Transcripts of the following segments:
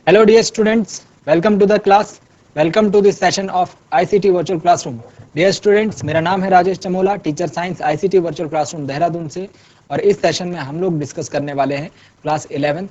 Hello dear students, welcome to the class. Welcome to this session of ICT Virtual Classroom. Dear students, मेरा नाम है Rajesh Chamola, teacher science ICT Virtual Classroom Dehradun से। और इस session में हम लोग डिस्कस करने वाले हैं क्लास 11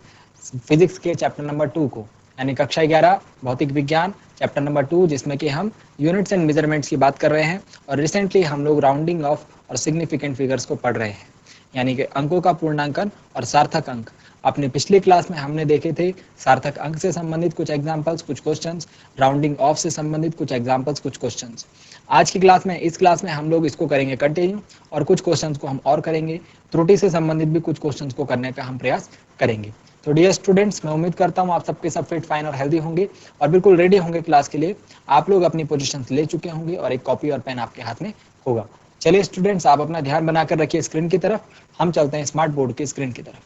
फिजिक्स के चैप्टर नंबर 2 को, यानी कक्षा 11 भौतिक विज्ञान चैप्टर नंबर 2, जिसमें कि हम यूनिट्स एंड मेजरमेंट्स की बात कर रहे हैं। और रिसेंटली हम लोग राउंडिंग ऑफ और सिग्निफिकेंट फिगर्स को पढ़ रहे हैं, यानी कि अंकों का पूर्णांकन और सार्थक अंक। अपनी पिछली क्लास में हमने देखे थे सार्थक अंक से संबंधित कुछ एग्जांपल्स, कुछ क्वेश्चंस, राउंडिंग ऑफ से संबंधित कुछ एग्जांपल्स, कुछ क्वेश्चंस। आज की क्लास में, इस क्लास में हम लोग इसको करेंगे कंटिन्यू, और कुछ क्वेश्चंस को हम और करेंगे। त्रुटि से संबंधित भी कुछ क्वेश्चंस को करने का हम प्रयास करेंगे। तो डियर स्टूडेंट्स, मैं उम्मीद करता हूँ आप सबके सब फिट, फाइन और हेल्दी होंगे और बिल्कुल रेडी होंगे क्लास के लिए। आप लोग अपनी पोजीशंस ले चुके होंगे और एक कॉपी और पेन आपके हाथ में होगा। चलिए स्टूडेंट्स, आप अपना ध्यान बनाकर रखिए स्क्रीन की तरफ, हम चलते हैं स्मार्ट बोर्ड की स्क्रीन की तरफ।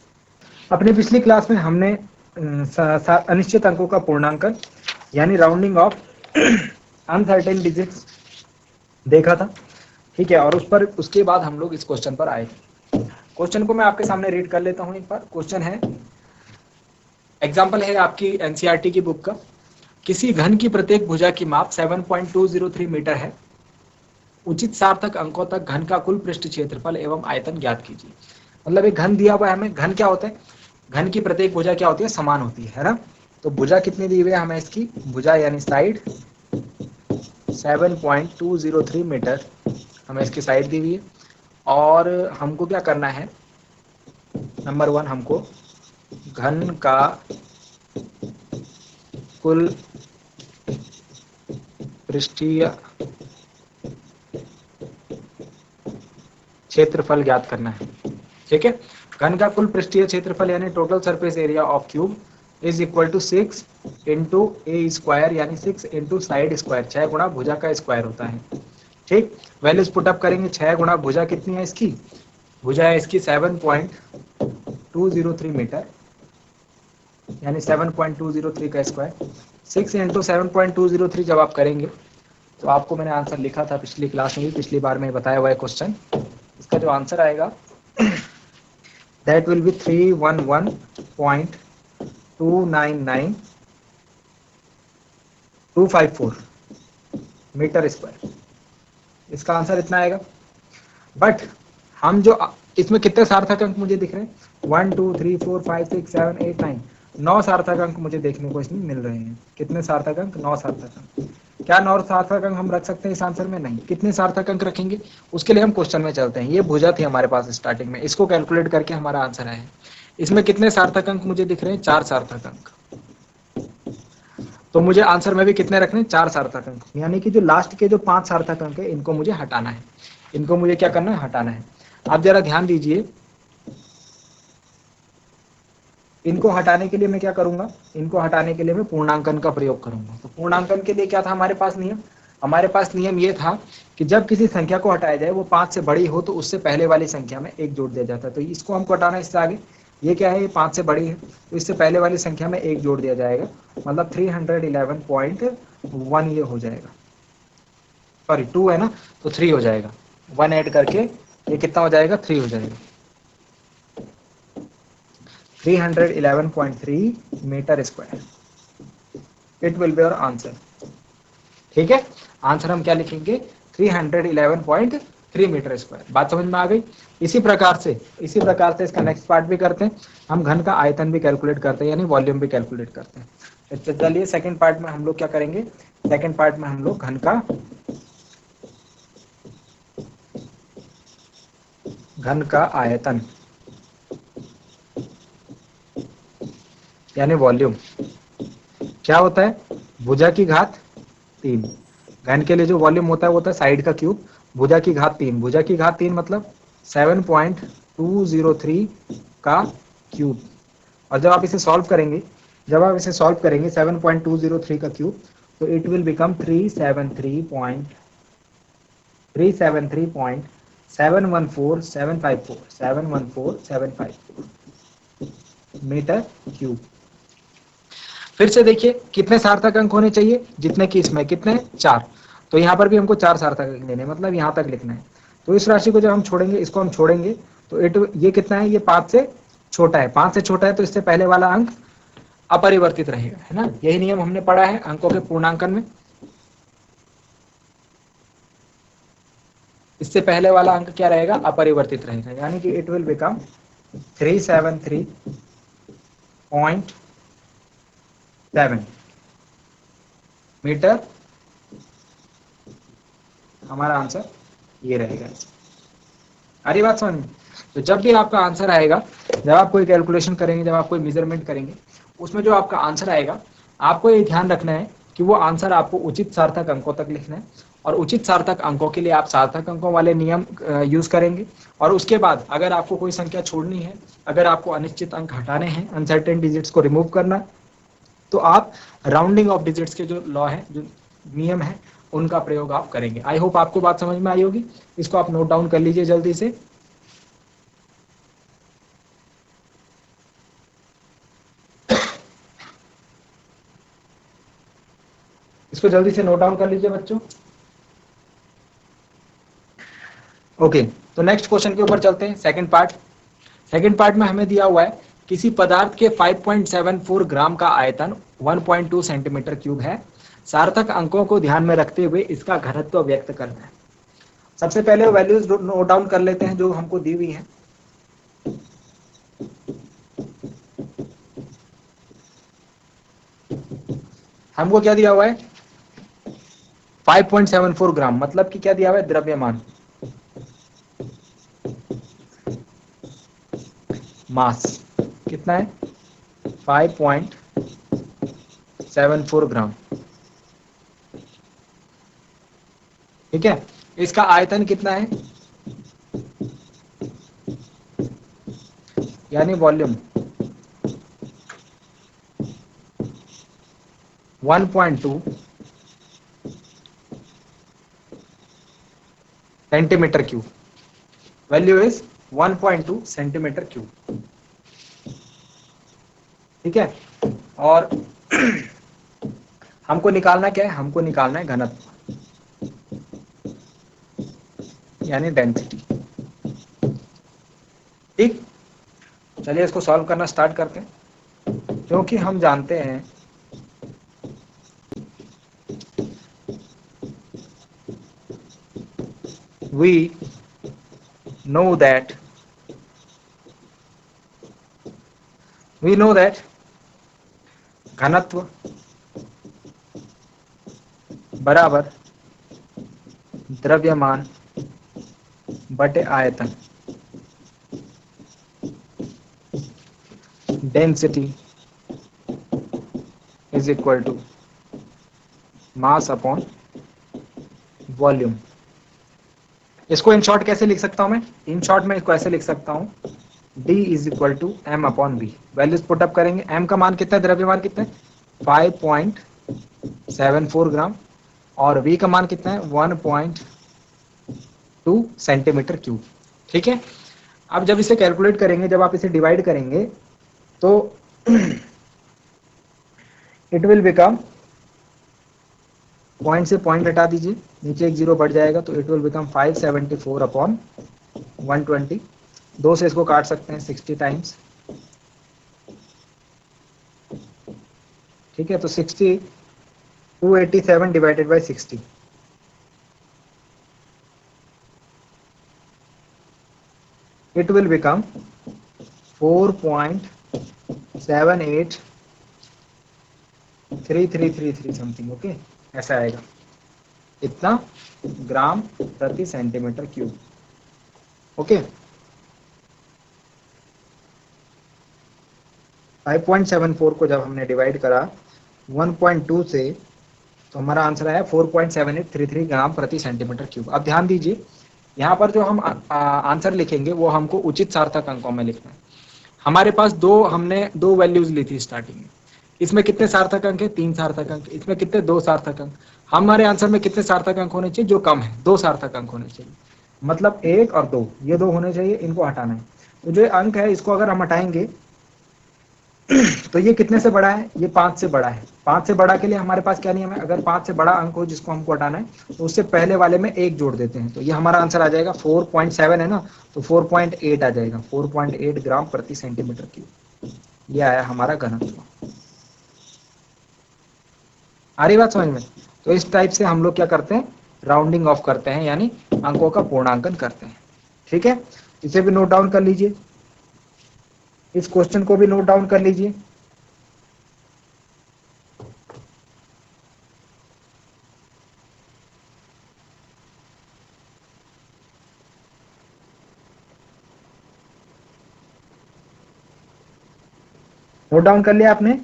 अपनी पिछली क्लास में हमने अनिश्चित अंकों का पूर्णांकन यानी राउंडिंग ऑफ अनसर्टेन डिजिट्स देखा था, ठीक है। और उसके बाद हम लोग इस क्वेश्चन पर आए। क्वेश्चन को मैं आपके सामने रीड कर लेता हूं एक बार। क्वेश्चन है, एग्जाम्पल है आपकी एनसीईआरटी की बुक का। किसी घन की प्रत्येक भुजा की माप 7.203 मीटर है। उचित सार्थक अंकों तक घन का कुल पृष्ठ क्षेत्रफल एवं आयतन ज्ञात कीजिए। मतलब एक घन दिया हुआ है हमें। घन क्या होता है? घन की प्रत्येक भुजा क्या होती है? समान होती है ना। तो भुजा कितनी दी हुई है हमें? इसकी भुजा यानी साइड 7.203 मीटर हमें इसकी साइड दी हुई है। और हमको क्या करना है? नंबर 1, हमको घन का कुल पृष्ठीय क्षेत्रफल ज्ञात करना है, ठीक है। घन का कुल पृष्ठीय क्षेत्रफल यानी total surface area of cube is equal to 6 into a square, यानी 6 इंटू साइड स्क्वायर, 6 गुणा भुजा का स्क्वायर होता है, ठीक। वैल्यूज पुटअप करेंगे। 6 गुणा भुजा कितनी है इसकी? भुजा है इसकी 7.203 मीटर, यानी 7.203 का स्क्वायर। 6 इंटू 7.203 जब आप करेंगे तो आपको मैंने आंसर लिखा था पिछली क्लास में भी, पिछली बार में बताया हुआ है क्वेश्चन। इसका जो आंसर आएगा that will be 311.299254 metre square. इसका आंसर इतना आएगा। बट हम जो इसमें कितने सार्थक अंक मुझे दिख रहे हैं? 1 2 3 4 5 6 7 8 9, 9 सार्थक अंक मुझे देखने को इसमें मिल रहे हैं। कितने सार्थक अंक? 9 सार्थक अंक। क्या 9 सार्थक अंक हम रख सकते हैं इस आंसर में? नहीं। कितने सार्थक अंक रखेंगे उसके लिए हम क्वेश्चन में चलते हैं। ये भुजा थी हमारे पास स्टार्टिंग में, इसको कैलकुलेट करके हमारा आंसर आया है। इसमें कितने सार्थक अंक मुझे दिख रहे हैं? 4 सार्थक अंक। तो मुझे आंसर में भी कितने रखने? 4 सार्थक अंक। यानी कि जो लास्ट के जो 5 सार्थक अंक है इनको मुझे हटाना है। इनको मुझे क्या करना है? हटाना है। आप जरा ध्यान दीजिए, इनको हटाने के लिए मैं क्या करूंगा? इनको हटाने के लिए मैं पूर्णांकन का प्रयोग करूंगा। तो पूर्णांकन के लिए क्या था हमारे पास नियम? हमारे पास नियम ये था कि जब किसी संख्या को हटाया जाए, वो 5 से बड़ी हो, तो उससे पहले वाली संख्या में 1 जोड़ दिया जाता है। तो इसको हमको हटाना है इससे आगे। ये क्या है? ये 5 से बड़ी है, तो इससे पहले वाली संख्या में 1 जोड़ दिया जाएगा, मतलब 311.1 ये हो जाएगा। सॉरी 2 है ना, तो 3 हो जाएगा। 1 ऐड करके ये कितना हो जाएगा? 3 हो जाएगा। 311.3 metre square, it will be our answer, ठीक है। आंसर हम क्या लिखेंगे? 311.3 मीटर स्क्वायर। बात समझ में आ गई? इसी प्रकार से इसका नेक्स्ट पार्ट भी करते हैं। हम घन का आयतन भी कैलकुलेट करते हैं, यानी वॉल्यूम भी कैलकुलेट करते हैं। तो चलिए सेकंड पार्ट में हम लोग क्या करेंगे? सेकंड पार्ट में हम लोग घन का आयतन यानी वॉल्यूम क्या होता है? भुजा की घात 3। घन के लिए जो वॉल्यूम होता है वो होता है साइड का क्यूब। भुजा की घात 3, भुजा की घात 3 मतलब 7.203 का क्यूब। और जब आप इसे सॉल्व करेंगे 7.203 का क्यूब, तो it will become 373.714754 metre cube. फिर से देखिए कितने सार्थक अंक होने चाहिए? जितने कि इसमें कितने? 4। तो यहाँ पर भी हमको 4 सार्थक अंक लेने, मतलब यहाँ तक लिखना है। तो इस राशि को जब हम छोड़ेंगे, इसको हम छोड़ेंगे, तो ये कितना है? ये 5 से छोटा है। 5 से छोटा है तो इससे पहले वाला अंक अपरिवर्तित रहेगा, है ना। यही नियम हमने पढ़ा है अंकों के पूर्णांकन में। इससे पहले वाला अंक क्या रहेगा, अपरिवर्तित रहेगा, यानी कि इट विल बिकम 373.7 मीटर। हमारा आंसर ये रहेगा। अरे बात समझ में। तो जब भी आपका आंसर आएगा, जब आप कोई कैलकुलेशन करेंगे, जब आप कोई मेजरमेंट करेंगे, उसमें जो आपका आंसर आएगा, आपको ये ध्यान रखना है कि वो आंसर आपको उचित सार्थक अंकों तक लिखना है, और उचित सार्थक अंकों के लिए आप सार्थक अंकों वाले नियम यूज करेंगे। और उसके बाद अगर आपको कोई संख्या छोड़नी है, अगर आपको अनिश्चित अंक हटाने हैं, अनसर्टेन डिजिट्स को रिमूव करना, तो आप राउंडिंग ऑफ डिजिट्स के जो लॉ है, जो नियम है, उनका प्रयोग आप करेंगे। आई होप आपको बात समझ में आई होगी। इसको आप नोट डाउन कर लीजिए जल्दी से। इसको जल्दी से नोट डाउन कर लीजिए बच्चों। ओके, तो नेक्स्ट क्वेश्चन के ऊपर चलते हैं। Second part. सेकंड पार्ट में हमें दिया हुआ है किसी पदार्थ के 5.74 ग्राम का आयतन 1.2 सेंटीमीटर क्यूब है। सार्थक अंकों को ध्यान में रखते हुए इसका घनत्व व्यक्त करना है। सबसे पहले वैल्यूज नोट डाउन कर लेते हैं जो हमको दी हुई है। हमको क्या दिया हुआ है, 5.74 ग्राम, मतलब कि क्या दिया हुआ है, द्रव्यमान, मास कितना है, 5.74 ग्राम। ठीक है, इसका आयतन कितना है, यानी volume 1.2 centimetre cube. Value is 1.2 centimetre cube. ठीक है, और हमको निकालना क्या है, हमको निकालना है घनत्व, यानी डेंसिटी। ठीक, चलिए इसको सॉल्व करना स्टार्ट करते हैं। क्योंकि हम जानते हैं we know that घनत्व बराबर द्रव्यमान बटे आयतन, density is equal to mass upon volume. इसको इन शॉर्ट कैसे लिख सकता हूं मैं, इन शॉर्ट में इसको ऐसे लिख सकता हूं, D is equal to M upon B. Values put up करेंगे। एम का मान कितना है, द्रव्यमान कितना है, 5.74 ग्राम, और V का मान कितना है, 1.2 सेंटीमीटर क्यूब। ठीक है, अब जब इसे कैलकुलेट करेंगे, जब आप इसे डिवाइड करेंगे, तो इट विल बिकम, पॉइंट से पॉइंट हटा दीजिए, नीचे एक जीरो बढ़ जाएगा, तो इट विल बिकम 574 अपॉन 120। 2 से इसको काट सकते हैं 60 टाइम्स। ठीक है, तो 287 divided by 60, it will become 4.783333 something. Okay, ऐसा आएगा, इतना ग्राम प्रति सेंटीमीटर क्यूब। ओके, 5.74 को जब हमने डिवाइड करा 1.2 से, तो हमारा आंसर आया 4.7833 ग्राम प्रति सेंटीमीटर क्यूब। अब ध्यान दीजिए, यहाँ पर जो हम आंसर लिखेंगे वो हमको उचित सार्थक अंकों में लिखना है। हमारे पास हमने दो वैल्यूज ली थी स्टार्टिंग में। इसमें कितने सार्थक अंक है, 3 सार्थक अंक। इसमें कितने, 2 सार्थक अंक। हमारे आंसर में कितने सार्थक अंक होने चाहिए, जो कम है, 2 सार्थक अंक होने चाहिए, मतलब 1 और 2, ये 2 होने चाहिए, इनको हटाना है। तो जो अंक है, इसको अगर हम हटाएंगे तो ये कितने से बड़ा है, ये 5 से बड़ा है। 5 से बड़ा के लिए हमारे पास क्या नियम है, अगर 5 से बड़ा अंक हो जिसको हमको हटाना है, तो उससे पहले वाले में 1 जोड़ देते हैं। तो ये हमारा आंसर आ जाएगा 4.7 है ना, तो 4.8 आ जाएगा, 4.8 ग्राम प्रति सेंटीमीटर क्यूब। ये आया हमारा घनत्व। आ रही बात समझ में? तो इस टाइप से हम लोग क्या करते हैं, राउंडिंग ऑफ करते हैं, यानी अंकों का पूर्णांकन करते हैं। ठीक है, इसे भी नोट डाउन कर लीजिए, इस क्वेश्चन को भी नोट डाउन कर लीजिए। नोट डाउन कर लिया आपने?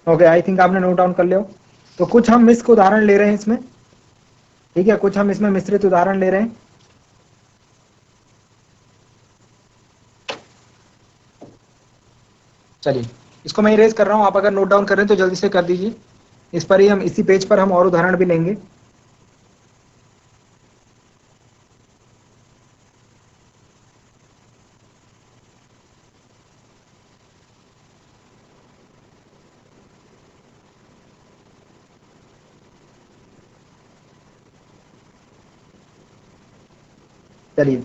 ओके, आई थिंक आपने नोट डाउन कर लिया हो। तो कुछ हम मिश्र उदाहरण ले रहे हैं इसमें, ठीक है, कुछ हम इसमें मिश्रित उदाहरण ले रहे हैं। चलिए, इसको मैं इरेज कर रहा हूं, आप अगर नोट डाउन कर रहे हैं तो जल्दी से कर दीजिए। इस पर ही हम, इसी पेज पर हम और उदाहरण भी लेंगे। चलिए,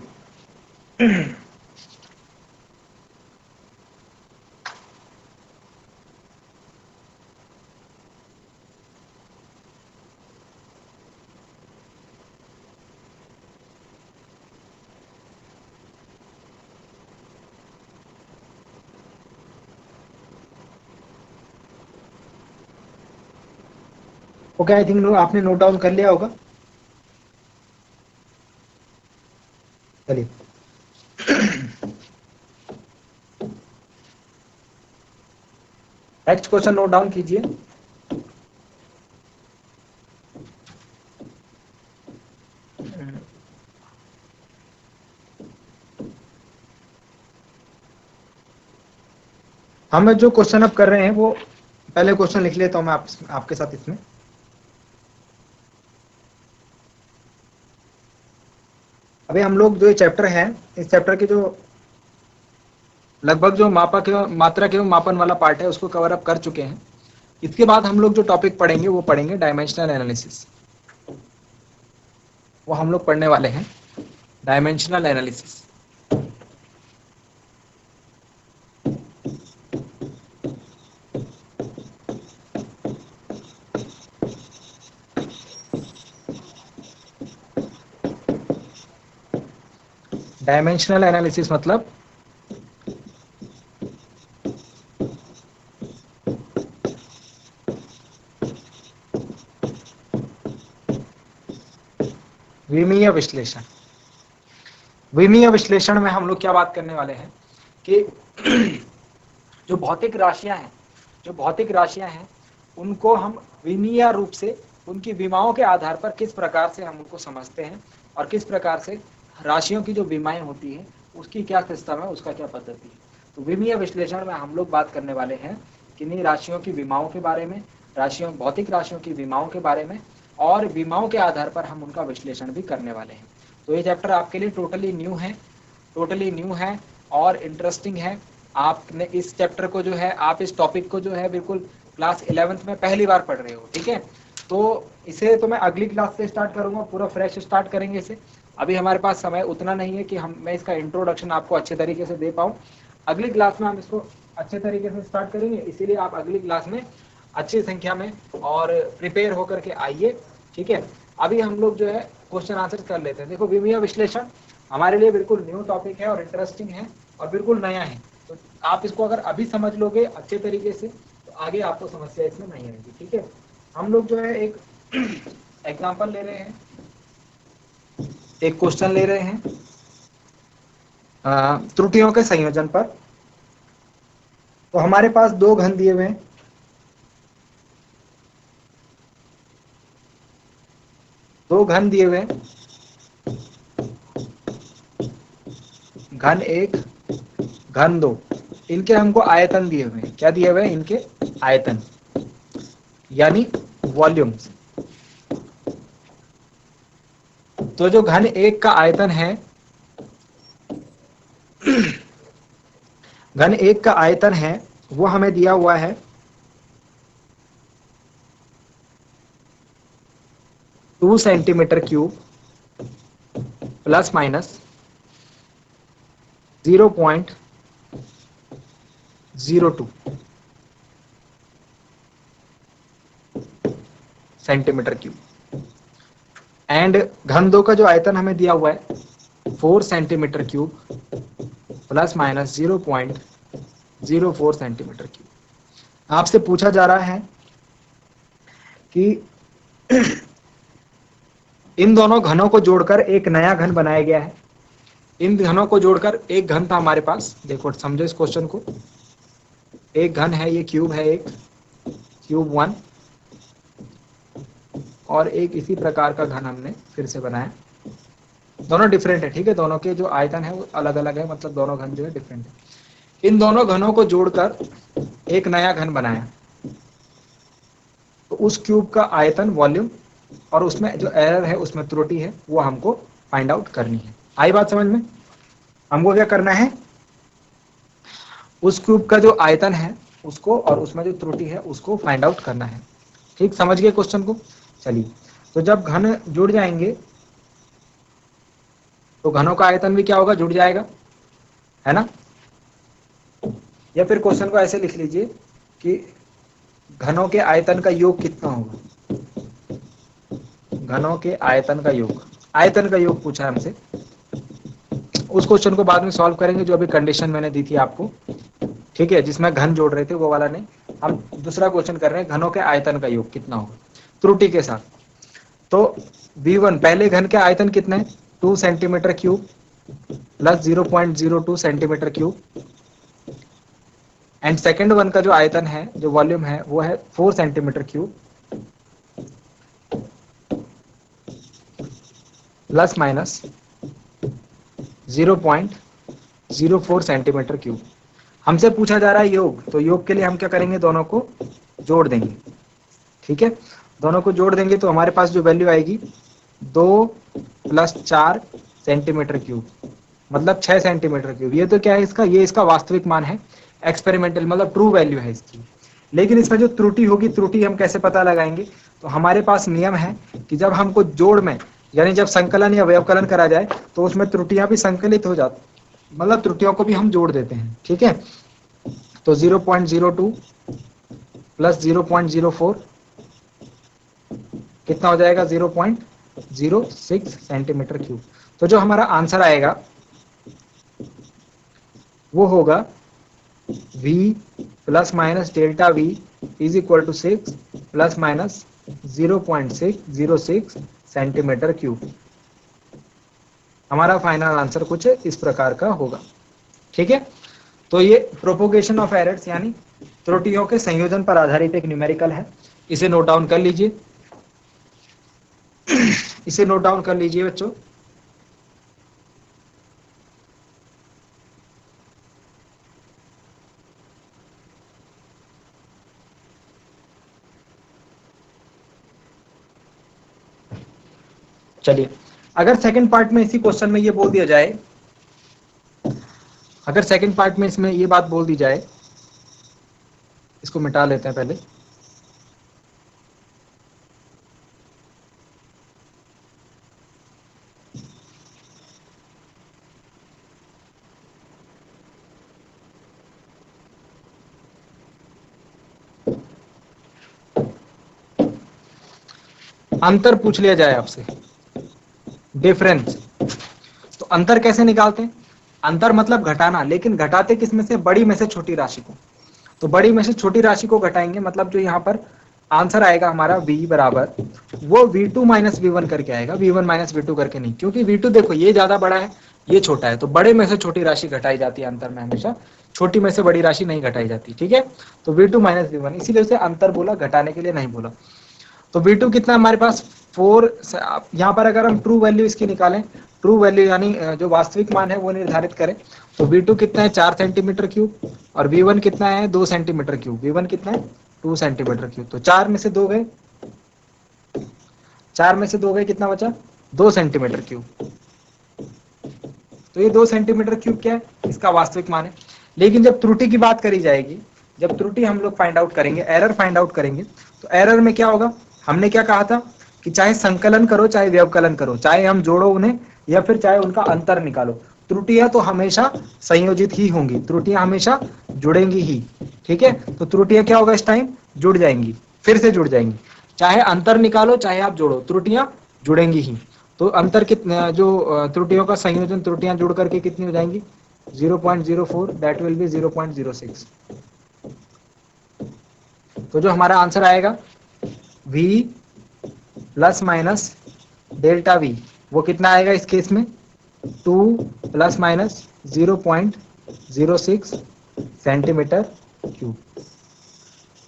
ओके, आई थिंक आपने नोट डाउन कर लिया होगा। चलिए, नेक्स्ट क्वेश्चन नोट डाउन कीजिए। हम जो क्वेश्चन अब कर रहे हैं वो पहले क्वेश्चन लिख लेता हूं मैं आपके साथ इसमें। अभी हम लोग जो ये चैप्टर है, इस चैप्टर के जो लगभग जो मापक एवं मात्रक एवं मापन वाला पार्ट है उसको कवर अप कर चुके हैं। इसके बाद हम लोग जो टॉपिक पढ़ेंगे वो पढ़ेंगे डायमेंशनल एनालिसिस। वो हम लोग पढ़ने वाले हैं डायमेंशनल एनालिसिस। डायमेंशनल एनालिसिस मतलब विमीय विश्लेषण। विमीय विश्लेषण में हम लोग क्या बात करने वाले हैं कि जो भौतिक राशियां हैं उनको हम विमीय रूप से उनकी विमाओं के आधार पर किस प्रकार से हम उनको समझते हैं और किस प्रकार से राशियों की जो विमाएं होती है उसकी क्या सिस्टम है, उसका क्या पद्धति है। तो विमीय विश्लेषण में हम लोग बात करने वाले हैं किन्हीं राशियों की विमाओं के बारे में, भौतिक राशियों की विमाओं के बारे में, और विमाओं के आधार पर हम उनका विश्लेषण भी करने वाले हैं। तो ये चैप्टर आपके लिए टोटली न्यू है और इंटरेस्टिंग है। आपने इस चैप्टर को जो है, आप इस टॉपिक को जो है बिल्कुल क्लास 11th में पहली बार पढ़ रहे हो, ठीक है। तो इसे तो मैं अगली क्लास से स्टार्ट करूंगा, पूरा फ्रेश स्टार्ट करेंगे इसे। अभी हमारे पास समय उतना नहीं है कि मैं इसका इंट्रोडक्शन आपको अच्छे तरीके से दे पाऊँ। अगली क्लास में हम इसको अच्छे तरीके से स्टार्ट करेंगे, इसीलिए आप अगली क्लास में अच्छी संख्या में और प्रिपेयर होकर के आइए, ठीक है। अभी हम लोग जो है क्वेश्चन आंसर कर लेते हैं। देखो, विमीय विश्लेषण हमारे लिए बिल्कुल न्यू टॉपिक है और इंटरेस्टिंग है और बिल्कुल नया है। तो आप इसको अगर अभी समझ लोगे अच्छे तरीके से तो आगे आपको समस्या इसमें नहीं आएगी, ठीक है। हम लोग जो है एक एग्जाम्पल ले रहे हैं, एक क्वेश्चन ले रहे हैं त्रुटियों के संयोजन पर। तो हमारे पास दो घन दिए हुए हैं, घन एक, घन दो। इनके हमको आयतन दिए हुए हैं। क्या दिए हुए हैं? इनके आयतन यानी वॉल्यूम्स। तो जो घन एक का आयतन है, घन एक का आयतन है वो हमें दिया हुआ है 2 centimetre cube plus minus 0.02 centimetre cube and घन दो का जो आयतन हमें दिया हुआ है 4 centimetre cube plus minus 0.04 centimetre cube. आपसे पूछा जा रहा है कि इन दोनों घनों को जोड़कर एक नया घन बनाया गया है। इन घनों को जोड़कर एक घन था हमारे पास, देखो समझो इस क्वेश्चन को। एक घन है, ये क्यूब है, एक क्यूब 1 और एक इसी प्रकार का घन हमने फिर से बनाया। दोनों डिफरेंट है, ठीक है, दोनों के जो आयतन है वो अलग अलग है, मतलब दोनों घन जो है डिफरेंट है। इन दोनों घनों को जोड़कर एक नया घन बनाया, तो उस क्यूब का आयतन, वॉल्यूम और उसमें जो एरर है, उसमें त्रुटि है, वो हमको फाइंड आउट करनी है। आई बात समझ में? हमको क्या करना है, उस क्यूब का जो आयतन है उसको और उसमें जो त्रुटि है उसको फाइंड आउट करना है। ठीक, समझ गए क्वेश्चन को? चलिए, तो जब घन जुड़ जाएंगे तो घनों का आयतन भी क्या होगा, जुड़ जाएगा, है ना। या फिर क्वेश्चन को ऐसे लिख लीजिए कि घनों के आयतन का योग कितना होगा। घनों के आयतन का योग, आयतन का योग पूछा है हमसे। उस क्वेश्चन को बाद में सॉल्व करेंगे जो अभी कंडीशन मैंने दी थी आपको, ठीक है, जिसमें घन जोड़ रहे थे वो वाला नहीं। हम दूसरा क्वेश्चन कर रहे हैं, घनों के आयतन का योग कितना होगा त्रुटि के साथ। तो V1 पहले घन के आयतन कितना है, 2 centimetre cube plus 0.02 centimetre cube and second one का जो आयतन है, जो वॉल्यूम है, वो है 4 centimetre cube plus minus 0.04 centimetre cube. हमसे पूछा जा रहा है योग, तो योग के लिए हम क्या करेंगे, दोनों को जोड़ देंगे, ठीक है। दोनों को जोड़ देंगे तो हमारे पास जो वैल्यू आएगी 2 प्लस 4 सेंटीमीटर क्यूब, मतलब 6 सेंटीमीटर क्यूब। ये तो क्या है इसका, ये इसका वास्तविक मान है, एक्सपेरिमेंटल मतलब ट्रू वैल्यू है इसकी। लेकिन इसमें जो त्रुटि होगी, त्रुटि हम कैसे पता लगाएंगे, तो हमारे पास नियम है कि जब हमको जोड़ में, यानी जब संकलन या व्यवकलन करा जाए तो उसमें त्रुटियां भी संकलित हो जाती, मतलब त्रुटियों को भी हम जोड़ देते हैं, ठीक है। तो 0.02 प्लस 0.04 कितना हो जाएगा, 0.06 सेंटीमीटर क्यूब। तो जो हमारा आंसर आएगा वो होगा V plus minus delta V is equal to 6 plus minus 0.606 centimetre cube. हमारा फाइनल आंसर कुछ इस प्रकार का होगा, ठीक है। तो ये प्रोपोगेशन ऑफ एरर्स यानी त्रुटियों के संयोजन पर आधारित एक न्यूमेरिकल है। इसे नोट डाउन कर लीजिए, इसे नोट डाउन कर लीजिए बच्चों। चलिए, अगर सेकंड पार्ट में इसी क्वेश्चन में ये बोल दिया जाए, अगर सेकंड पार्ट में इसमें ये बात बोल दी जाए, इसको मिटा लेते हैं पहले। अंतर पूछ लिया जाए आपसे, डिफरेंस, तो अंतर कैसे निकालते हैं? अंतर मतलब घटाना, लेकिन घटाते किस में से, बड़ी में से छोटी राशि को। तो बड़ी में से छोटी राशि को घटाएंगे, मतलब जो यहाँ पर आंसर आएगा हमारा V बराबर, वो V2 माइनस V1 करके आएगा, V1 माइनस V2 करके नहीं, क्योंकि V2 देखो ये ज्यादा बड़ा है, ये छोटा है, तो बड़े में से छोटी राशि घटाई जाती है अंतर में हमेशा, छोटी में से बड़ी राशि नहीं घटाई जाती, ठीक है। तो V2 माइनस V1, इसीलिए उसे अंतर बोला, घटाने के लिए नहीं बोला। तो V2 कितना हमारे पास 4, यहाँ पर अगर हम ट्रू वैल्यू इसकी निकालें, ट्रू वैल्यू यानी जो वास्तविक मान है वो निर्धारित करें, तो V2 कितना है 4 सेंटीमीटर क्यूब और V1 कितना है 2 सेंटीमीटर क्यूब। V1 कितना है 2 सेंटीमीटर क्यूब। तो 4 में से 2 गए, 4 में से 2 गए, कितना बचा 2 सेंटीमीटर क्यूब। तो ये 2 सेंटीमीटर क्यूब क्या है, इसका वास्तविक मान है। लेकिन जब त्रुटि की बात करी जाएगी, जब त्रुटि हम लोग फाइंड आउट करेंगे, एरर फाइंड आउट करेंगे, तो एरर में क्या होगा, हमने क्या कहा था कि चाहे संकलन करो चाहे व्यवकलन करो, चाहे हम जोड़ो उन्हें या फिर चाहे उनका अंतर निकालो, त्रुटियां तो हमेशा संयोजित ही होंगी, त्रुटियां हमेशा जुड़ेंगी ही। ठीक है, तो त्रुटियां क्या होगा इस टाइम, जुड़ जाएंगी, फिर से जुड़ जाएंगी। चाहे अंतर निकालो चाहे आप जोड़ो, त्रुटियां जुड़ेंगी ही। तो अंतर कितने, जो त्रुटियों का संयोजन त्रुटियां जुड़ करके कितनी हो जाएंगी, 0.04, दैट विल बी 0.06। तो जो हमारा आंसर आएगा v plus minus delta v, वो कितना आएगा इस केस में, 2 प्लस माइनस 0.06 सेंटीमीटर क्यूब।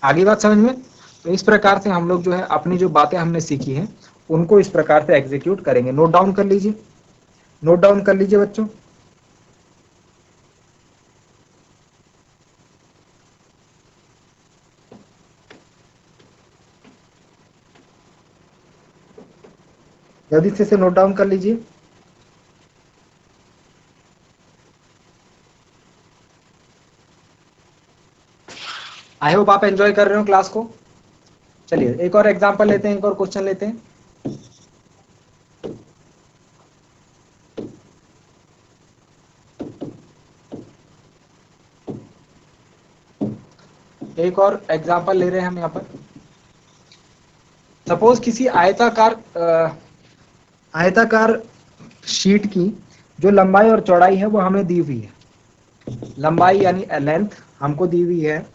आगे बात समझ में। तो इस प्रकार से हम लोग जो है अपनी जो बातें हमने सीखी हैं उनको इस प्रकार से एग्जीक्यूट करेंगे। नोट डाउन कर लीजिए, नोट डाउन कर लीजिए बच्चों। जल्दी से नोट डाउन कर लीजिए। आई होप आप एंजॉय कर रहे हो क्लास को। चलिए एक और एग्जांपल लेते हैं, एक और क्वेश्चन लेते हैं। एक और एग्जांपल ले रहे हैं हम यहाँ पर। सपोज किसी आयताकार शीट की जो लंबाई और चौड़ाई है वो हमें दी हुई है। लंबाई यानी लेंथ हमको दी हुई है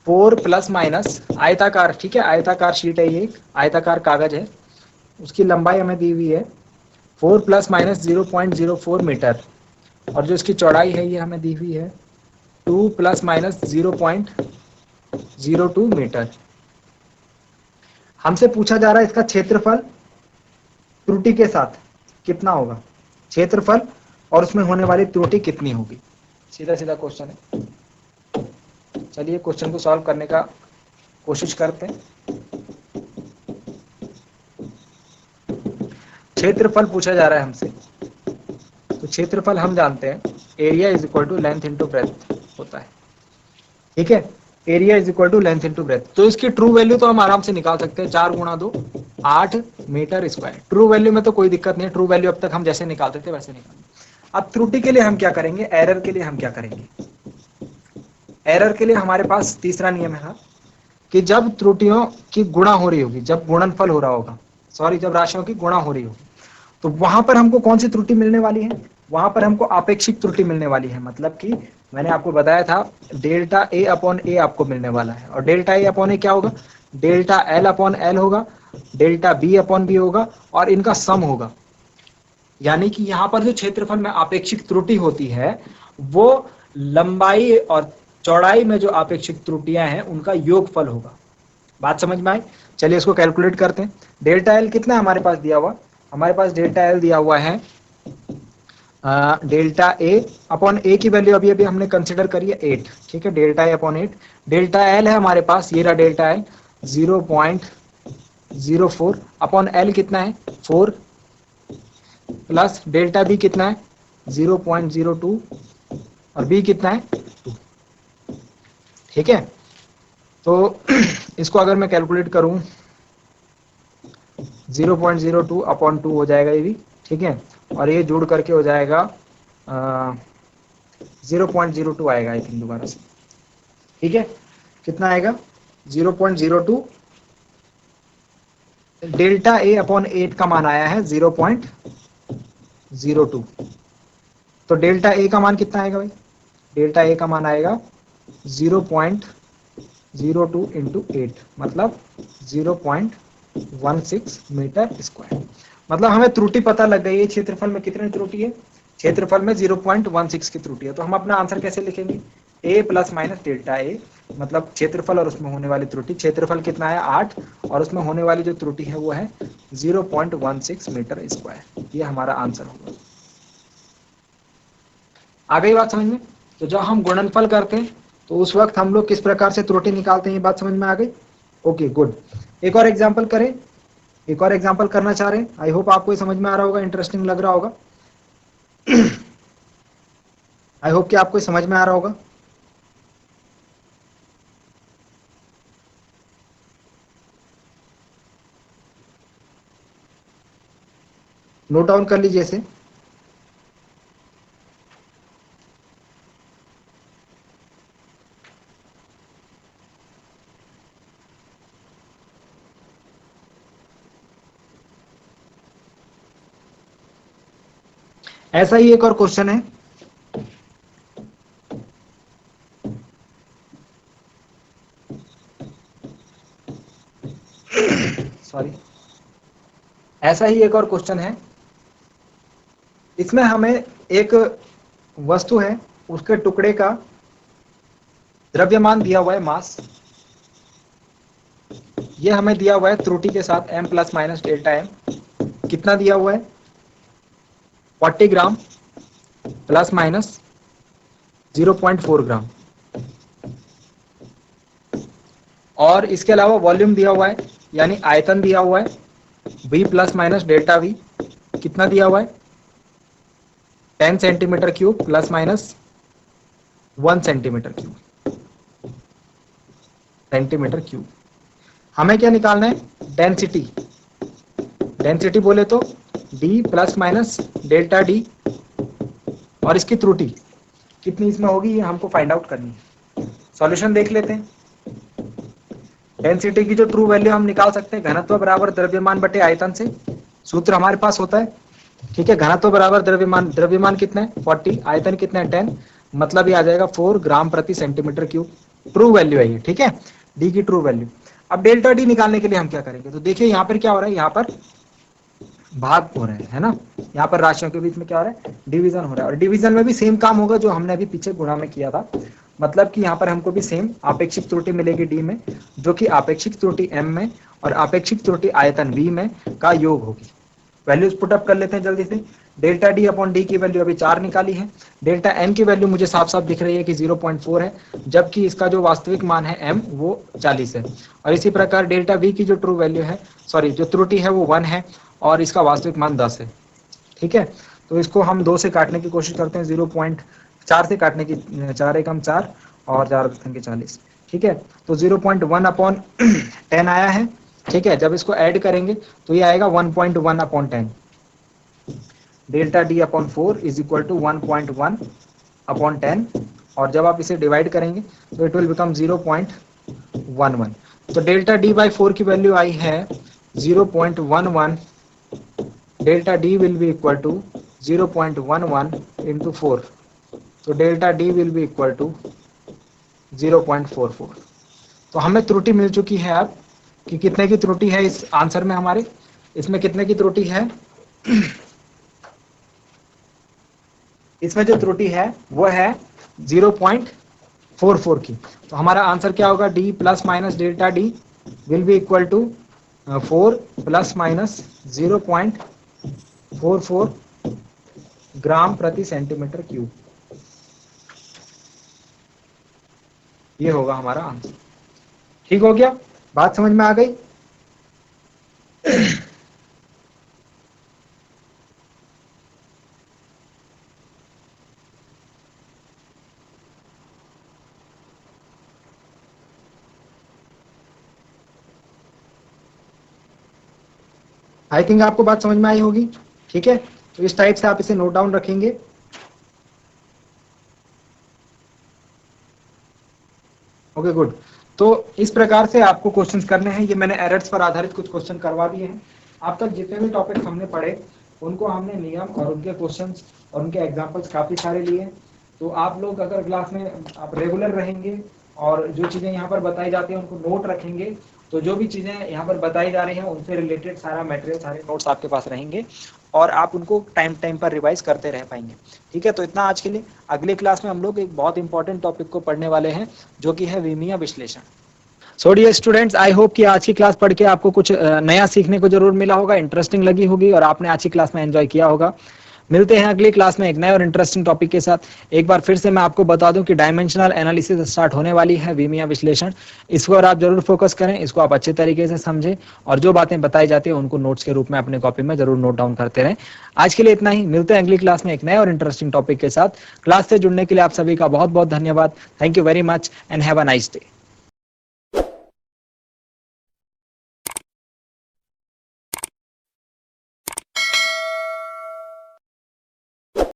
4 प्लस माइनस आयताकार, ठीक है, आयताकार शीट है, ये आयताकार कागज है, उसकी लंबाई हमें दी हुई है 4 प्लस माइनस 0.04 मीटर, और जो इसकी चौड़ाई है ये हमें दी हुई है 2 प्लस माइनस 0.02 मीटर। हमसे पूछा जा रहा है इसका क्षेत्रफल त्रुटि के साथ कितना होगा, क्षेत्रफल और उसमें होने वाली त्रुटि कितनी होगी। सीधा सीधा क्वेश्चन है। चलिए क्वेश्चन को सॉल्व करने का कोशिश करते हैं। क्षेत्रफल पूछा जा रहा है हमसे, तो क्षेत्रफल हम जानते हैं area is equal to length into breadth होता है। ठीक है, area is equal to length into breadth. तो इसकी ट्रू वैल्यू तो हम आराम से निकाल सकते हैं, 4 गुणा 2 8 मीटर स्क्वायर। ट्रू वैल्यू में तो कोई दिक्कत नहीं है, ट्रू वैल्यू अब तक हम जैसे निकालते थे वैसे निकालेंगे। अब त्रुटि के लिए हम क्या करेंगे, एरर के लिए हम क्या करेंगे। एरर के लिए हमारे पास तीसरा नियम है कि जब त्रुटियों की गुणा हो रही होगी, जब गुणनफल हो रहा होगा, सॉरी जब राशियों की गुणा हो रही होगी, तो वहां पर हमको कौन सी त्रुटि मिलने वाली है, वहां पर हमको आपेक्षिक त्रुटि मिलने वाली है। मतलब कि मैंने आपको बताया था डेल्टा ए अपॉन ए आपको मिलने वाला है, और डेल्टा ए अपॉन ए क्या होगा, डेल्टा एल अपॉन एल होगा, डेल्टा बी अपॉन बी होगा, और इनका सम होगा। यानी कि यहाँ पर जो क्षेत्रफल में आपेक्षिक त्रुटि होती है वो लंबाई और चौड़ाई में जो आपेक्षिक त्रुटियां हैं उनका योगफल होगा। बात समझ में आई। चलिए इसको कैलकुलेट करते हैं। डेल्टा एल कितना है हमारे पास दिया हुआ, हमारे पास डेल्टा एल दिया हुआ है डेल्टा ए अपॉन ए की वैल्यू अभी अभी हमने कंसिडर करी है 8। ठीक है, delta A upon 8, delta L है हमारे पास, ये रहा डेल्टा एल 0.04 अपॉन एल कितना है 4, प्लस डेल्टा बी कितना है 0.02, और बी कितना है 2। ठीक है, तो इसको अगर मैं कैलकुलेट करूं 0.02 अपॉन 2 हो जाएगा ये भी। ठीक है, और ये जोड़ करके हो जाएगा 0.02 आएगा आई थिंक दोबारा से। ठीक है, कितना आएगा 0.02, डेल्टा ए अपॉन 8 का मान आया है 0.02। तो डेल्टा ए का मान कितना आएगा भाई, डेल्टा ए का मान आएगा 0.02 इंटू 8, मतलब 0.16 मीटर स्क्वायर। मतलब हमें त्रुटि पता लग गई है क्षेत्रफल में कितनी त्रुटि है, क्षेत्रफल में 0.16 की त्रुटि है। तो हम अपना आंसर कैसे लिखेंगे, a plus minus delta A, मतलब क्षेत्रफल और उसमें होने वाली त्रुटि। क्षेत्रफल कितना है 8, और उसमें होने वाली जो त्रुटि है वो है 0.16 मीटर स्क्वायर। ये हमारा आंसर होगा। आ गई बात समझ में। तो जब हम गुणनफल करते हैं तो उस वक्त हम लोग किस प्रकार से त्रुटि निकालते हैं, ये बात समझ में आ गई। Okay good. एक और एग्जांपल करें, एक और एग्जांपल करना चाह रहे हैं। आई होप आपको ये समझ में आ रहा होगा, इंटरेस्टिंग लग रहा होगा। आई होप कि आपको समझ में आ रहा होगा। नोट डाउन कर लीजिए इसे। ऐसा ही एक और क्वेश्चन है, सॉरी, ऐसा ही एक और क्वेश्चन है। इसमें हमें एक वस्तु है, उसके टुकड़े का द्रव्यमान दिया हुआ है, मास, ये हमें दिया हुआ है त्रुटि के साथ m plus minus delta m। कितना दिया हुआ है? 40 ग्राम प्लस माइनस 0.4 ग्राम। और इसके अलावा वॉल्यूम दिया हुआ है, यानी आयतन दिया हुआ है v plus minus delta v। कितना दिया हुआ है? 10 centimetre cube plus minus 1 centimetre cube. हमें क्या निकालना है? डेंसिटी। डेंसिटी बोले तो d plus minus delta d, और इसकी त्रुटि कितनी इसमें होगी ये हमको फाइंड आउट करनी है। सॉल्यूशन देख लेते हैं। डेंसिटी की जो ट्रू वैल्यू हम निकाल सकते हैं, घनत्व बराबर द्रव्यमान बटे आयतन से। सूत्र हमारे पास होता है, ठीक है, घनत्व बराबर द्रव्यमान। द्रव्यमान कितना है? 40, आयतन कितना है? 10, मतलब ये आ जाएगा 4 ग्राम प्रति सेंटीमीटर क्यूब। ट्रू वैल्यू है ये, ठीक है, डी की ट्रू वैल्यू। अब डेल्टा डी निकालने के लिए हम क्या करेंगे? तो देखिए यहाँ पर क्या हो रहा है, यहाँ पर भाग हो रहे हैं, है ना, यहाँ पर राशियों के बीच में क्या हो रहा है? डिवीजन हो रहा है। और डिवीजन में भी सेम काम होगा जो हमने अभी पीछे गुणा में किया था, मतलब कि यहाँ पर हमको भी सेम आपेक्षिक त्रुटि मिलेगी डी में, जो कि आपेक्षिक त्रुटि m में और आपेक्षिक त्रुटि आयतन v में का योग होगी। वैल्यूज पुट अप कर लेते हैं जल्दी से। डेल्टा डी अपॉन डी की वैल्यू अभी 4 निकाली है। डेल्टा m की वैल्यू मुझे साफ साफ दिख रही है कि 0.4 है, जबकि इसका जो वास्तविक मान है m वो 40 है। और इसी प्रकार डेल्टा v की जो ट्रू वैल्यू है, सॉरी जो त्रुटि है वो 1 है और इसका वास्तविक मान 10 है, ठीक है। तो इसको हम 2 से काटने की कोशिश करते हैं, 0.4 से काटने की, 4 एकम 4 और 4 के 40, ठीक है। तो 0.1 अपॉन 10 आया है, ठीक है। जब इसको ऐड करेंगे तो ये आएगा 1.1 upon 10। Delta D upon 4 is equal to 1.1 upon 10, और जब आप इसे डिवाइड करेंगे तो इट विल बिकम 0.11। तो डेल्टा डी बाई 4 की वैल्यू आई है 0.11। Delta D will be equal to 0.11 into 4, तो delta D will be equal to 0.44। तो हमें त्रुटि मिल चुकी है अब कि कितने की त्रुटि है इस आंसर में हमारे। इसमें कितने की त्रुटि है? इसमें जो त्रुटि है वो है 0.44 की। तो हमारा आंसर क्या होगा? D plus minus delta D will be equal to 4 plus minus 0.44 gram प्रति सेंटीमीटर क्यूब। ये होगा हमारा आंसर। ठीक हो गया? बात समझ में आ गई? आई थिंक आपको बात समझ में आई होगी, ठीक है। तो इस टाइप से आप इसे नोट डाउन रखेंगे। Okay good. तो इस प्रकार से आपको क्वेश्चंस करने हैं। ये मैंने एरर्स पर आधारित कुछ क्वेश्चन करवा दिए हैं। अब तक जितने भी टॉपिक्स हमने पढ़े उनको हमने नियम और उनके क्वेश्चंस और उनके एग्जांपल्स काफी सारे लिए। तो आप लोग अगर क्लास में आप रेगुलर रहेंगे और जो चीजें यहाँ पर बताई जाती हैं उनको नोट रखेंगे, तो जो भी चीजें यहाँ पर बताई जा रही हैं उनसे रिलेटेड सारा मटेरियल, सारे नोट्स आपके पास रहेंगे और आप उनको टाइम टाइम पर रिवाइज करते रह पाएंगे, ठीक है। तो इतना आज के लिए। अगले क्लास में हम लोग एक बहुत इंपॉर्टेंट टॉपिक को पढ़ने वाले हैं जो कि है विमीय विश्लेषण। So dear students, I hope कि आज की क्लास पढ़ के आपको कुछ नया सीखने को जरूर मिला होगा, इंटरेस्टिंग लगी होगी और आपने आज की क्लास में एंजॉय किया होगा। मिलते हैं अगली क्लास में एक नए और इंटरेस्टिंग टॉपिक के साथ। एक बार फिर से मैं आपको बता दूं कि डायमेंशनल एनालिसिस स्टार्ट होने वाली है, विमीय विश्लेषण। इसको और आप जरूर फोकस करें, इसको आप अच्छे तरीके से समझें और जो बातें बताई जाती है उनको नोट्स के रूप में अपने कॉपी में जरूर नोट डाउन करते रहें। आज के लिए इतना ही। मिलते हैं अगली क्लास में एक नए और इंटरेस्टिंग टॉपिक के साथ। क्लास से जुड़ने के लिए आप सभी का बहुत बहुत धन्यवाद। Thank you very much and have a nice day.